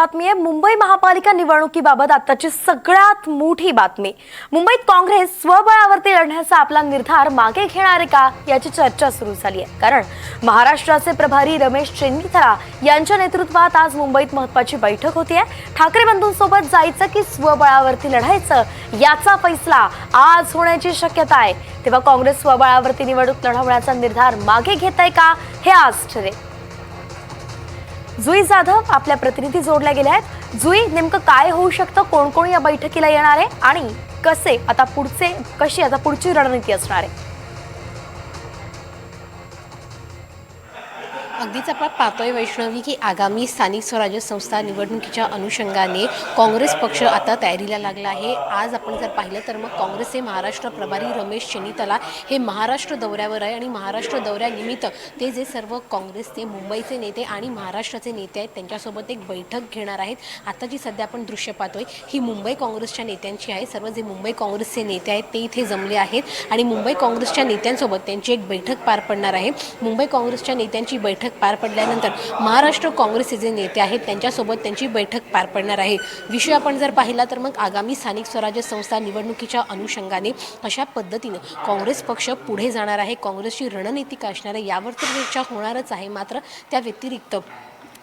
बातमी आहे मुंबई महापालिका निवडणुकीबाबत आताची सगळ्यात मोठी बातमी। मुंबईत काँग्रेस स्वबळावरती लढण्याचा आपला निर्धार मागे घेणार आहे का याची चर्चा सुरू झाली आहे। कारण महाराष्ट्राचे प्रभारी रमेश चेन्नीथला यांच्या नेतृत्वात आज मुंबईत महत्त्वाची बैठक होती आहे। ठाकरे बंधूंसोबत जायचं की स्वबळावरती लढायचं याचा फैसला आज होण्याची शक्यता आहे। तेव्हा काँग्रेस स्वबळावरती निवडणूक लढवण्याचा निर्धार मागे घेत आहे का हे आज ठरेल। जुई जाधव आपल्या प्रतिनिधी जोडल्या गेल्या आहेत। जुई, नेमकं काय होऊ शकतं, कोण कोण या बैठकीला येणार आहे आणि कशी आता पुढची रणनीती असणार आहे? अगदीच आपण पाहतोय वैष्णवी की आगामी स्थानिक स्वराज्य संस्था निवडणुकीच्या अनुषंगाने काँग्रेस पक्ष आता तयारीला लागला आहे। आज आपण जर पाहिलं तर मग काँग्रेसचे महाराष्ट्र प्रभारी रमेश चेन्नीथला हे महाराष्ट्र दौऱ्यावर आहे आणि महाराष्ट्र दौऱ्यानिमित्त ते जे सर्व काँग्रेसचे मुंबईचे नेते आणि महाराष्ट्राचे नेते आहेत त्यांच्यासोबत एक बैठक घेणार आहेत। आता जी सध्या आपण दृश्य पाहतोय ही मुंबई काँग्रेसच्या नेत्यांची आहे। सर्व जे मुंबई काँग्रेसचे नेते आहेत ते इथे जमले आहेत आणि मुंबई काँग्रेसच्या नेत्यांसोबत त्यांची एक बैठक पार पडणार आहे। मुंबई काँग्रेसच्या नेत्यांची बैठक पार पडल्यानंतर महाराष्ट्र काँग्रेसचे जे नेते आहेत त्यांच्यासोबत त्यांची बैठक पार पडणार आहे। विषय आपण जर पाहिला तर मग आगामी स्थानिक स्वराज्य संस्था निवडणुकीच्या अनुषंगाने अशा पद्धतीने काँग्रेस पक्ष पुढे जाणार आहे। काँग्रेसची रणनीती काय असणार आहे यावर तर चर्चा होणारच आहे। मात्र त्या व्यतिरिक्त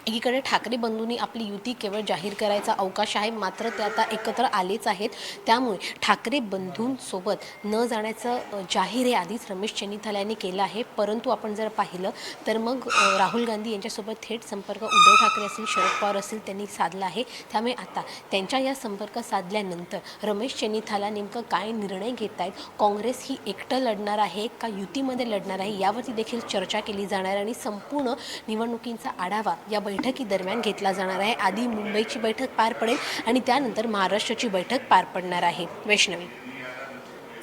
एकीकडे ठाकरे बंधूंनी आपली युती केवळ जाहीर करायचा अवकाश आहे, मात्र ते आता एकत्र आलेच आहेत। त्यामुळे ठाकरे बंधूंसोबत न जाण्याचं जाहीर हे आधीच रमेश चेन्नीथला यांनी केलं आहे। परंतु आपण जर पाहिलं तर मग राहुल गांधी यांच्यासोबत थेट संपर्क उद्धव ठाकरे असतील, शरद पवार असतील त्यांनी साधला आहे। त्यामुळे आता त्यांच्या या संपर्क साधल्यानंतर रमेश चेन्नीथला नेमकं काय निर्णय घेत आहेत, काँग्रेस ही एकटं लढणार आहे का युतीमध्ये लढणार आहे यावरती देखील चर्चा केली जाणार आणि संपूर्ण निवडणुकींचा आढावा या बैठकी दरम्यान घेतला जाणार आहे। आधी मुंबईची बैठक पार पडेल आणि त्यानंतर महाराष्ट्राची बैठक पार पडणार आहे। वैष्णवी,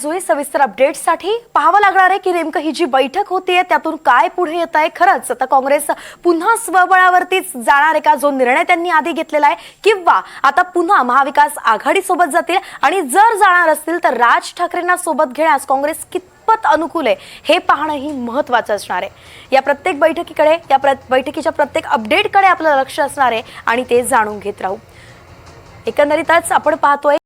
जुई, सविस्तर अपडेट्ससाठी पाहावं लागणार आहे की नेमकं ही जी बैठक होतीये त्यातून काय पुढे येत आहे। खरंच आता काँग्रेस पुन्हा स्वबळावरतीच जाणार आहे का, जो निर्णय त्यांनी आधी घेतलेला आहे, किंवा आता पुन्हा महाविकास आघाडी सोबत जातील आणि जर जाणार असतील तर राज ठाकरेंना सोबत घेण्यास काँग्रेस कितपत अनुकूल आहे हे पाहणं ही महत्त्वाचं असणार आहे। या प्रत्येक बैठकीकडे, बैठकीच्या प्रत्येक अपडेटकडे आपलं लक्ष असणार आहे आणि ते जाणून घेत राहू। एकंदरीतच आपण पाहतोय